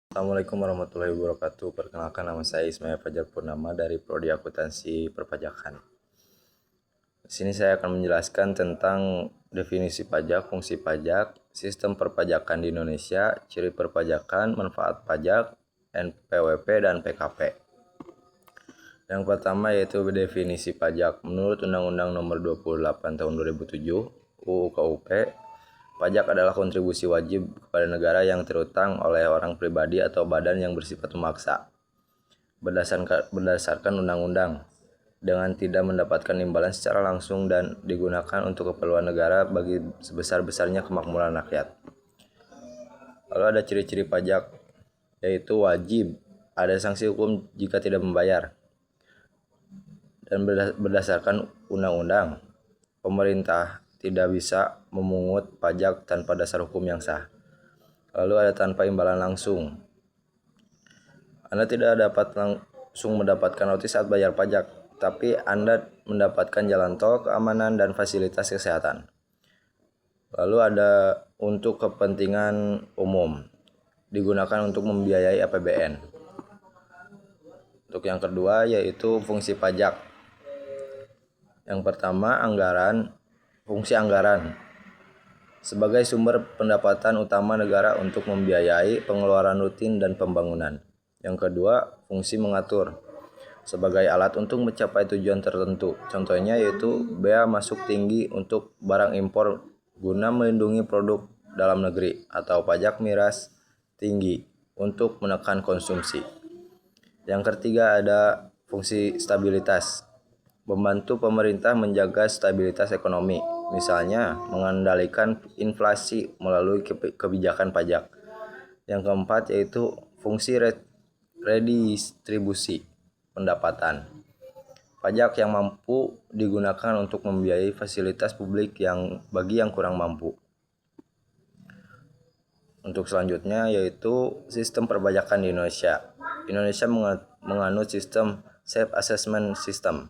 Assalamualaikum warahmatullahi wabarakatuh. Perkenalkan, nama saya Ismail Fajar Purnama dari Prodi Akuntansi Perpajakan. Di sini saya akan menjelaskan tentang definisi pajak, fungsi pajak, sistem perpajakan di Indonesia, ciri perpajakan, manfaat pajak, NPWP dan PKP. Yang pertama yaitu definisi pajak. Menurut Undang-Undang Nomor 28 Tahun 2007 UU KUP, pajak adalah kontribusi wajib kepada negara yang terutang oleh orang pribadi atau badan yang bersifat memaksa berdasarkan undang-undang dengan tidak mendapatkan imbalan secara langsung dan digunakan untuk keperluan negara bagi sebesar-besarnya kemakmuran rakyat. Lalu ada ciri-ciri pajak, yaitu wajib, ada sanksi hukum jika tidak membayar, dan berdasarkan undang-undang, pemerintah tidak bisa memungut pajak tanpa dasar hukum yang sah. Lalu ada tanpa imbalan langsung. Anda tidak dapat langsung mendapatkan notis saat bayar pajak, tapi Anda mendapatkan jalan tol, keamanan, dan fasilitas kesehatan. Lalu ada untuk kepentingan umum, digunakan untuk membiayai APBN. Untuk yang kedua yaitu fungsi pajak. Yang pertama, fungsi anggaran sebagai sumber pendapatan utama negara untuk membiayai pengeluaran rutin dan pembangunan. Yang kedua, fungsi mengatur sebagai alat untuk mencapai tujuan tertentu. Contohnya yaitu bea masuk tinggi untuk barang impor guna melindungi produk dalam negeri, atau pajak miras tinggi untuk menekan konsumsi. Yang ketiga ada fungsi stabilitas, membantu pemerintah menjaga stabilitas ekonomi, misalnya mengendalikan inflasi melalui kebijakan pajak. Yang keempat yaitu fungsi redistribusi pendapatan. Pajak yang mampu digunakan untuk membiayai fasilitas publik bagi yang kurang mampu. Untuk selanjutnya yaitu sistem perpajakan di Indonesia. Indonesia menganut sistem self-assessment system.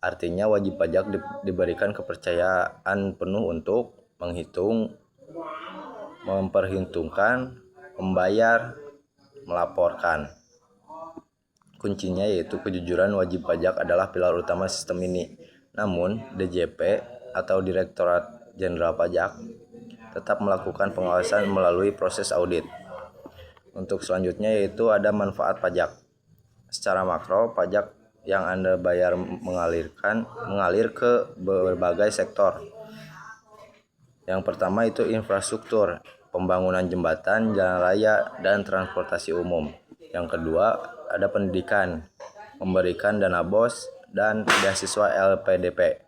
Artinya wajib pajak diberikan kepercayaan penuh untuk menghitung, memperhitungkan, membayar, melaporkan. Kuncinya yaitu kejujuran. Wajib pajak adalah pilar utama sistem ini. Namun, DJP atau Direktorat Jenderal Pajak tetap melakukan pengawasan melalui proses audit. Untuk selanjutnya yaitu ada manfaat pajak. Secara makro, pajak yang Anda bayar mengalir ke berbagai sektor. Yang pertama itu infrastruktur, pembangunan jembatan, jalan raya, dan transportasi umum. Yang kedua ada pendidikan, memberikan dana BOS dan beasiswa LPDP.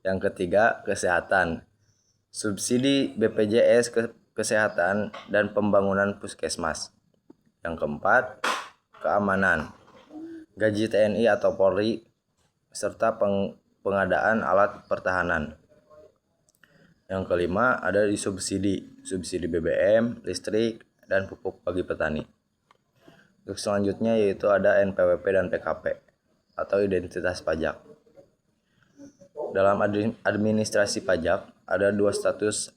Yang ketiga kesehatan, subsidi BPJS kesehatan dan pembangunan puskesmas. Yang keempat keamanan, gaji TNI atau Polri, serta pengadaan alat pertahanan. Yang kelima ada di subsidi BBM, listrik, dan pupuk bagi petani. Untuk selanjutnya yaitu ada NPWP dan PKP atau identitas pajak. Dalam administrasi pajak ada dua status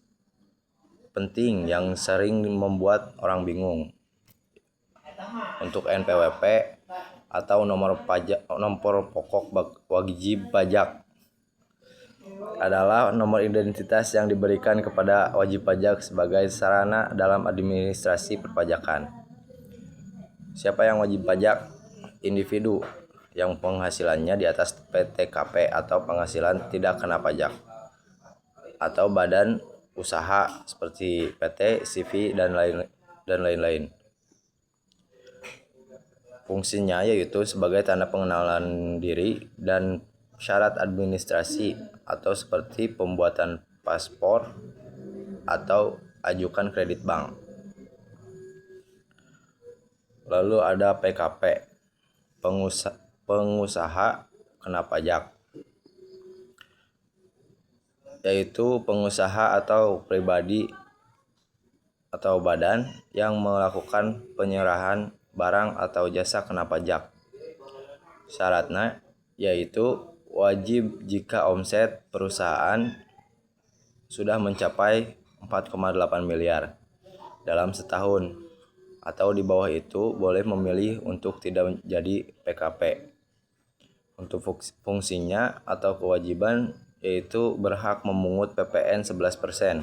penting yang sering membuat orang bingung. Untuk NPWP atau nomor pokok wajib pajak adalah nomor identitas yang diberikan kepada wajib pajak sebagai sarana dalam administrasi perpajakan. Siapa yang wajib pajak? Individu yang penghasilannya di atas PTKP atau penghasilan tidak kena pajak, atau badan usaha seperti PT, CV, dan lain-lain. Fungsinya yaitu sebagai tanda pengenalan diri dan syarat administrasi, atau seperti pembuatan paspor atau ajukan kredit bank. Lalu ada PKP, pengusaha kena pajak, yaitu pengusaha atau pribadi atau badan yang melakukan penyerahan barang atau jasa kena pajak. Syaratnya yaitu wajib jika omset perusahaan sudah mencapai 4,8 miliar dalam setahun atau di bawah itu boleh memilih untuk tidak menjadi PKP. Untuk fungsinya atau kewajiban yaitu berhak memungut PPN 11%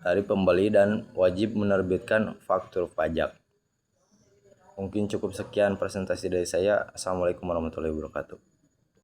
dari pembeli dan wajib menerbitkan faktur pajak. Mungkin cukup sekian presentasi dari saya. Assalamualaikum warahmatullahi wabarakatuh.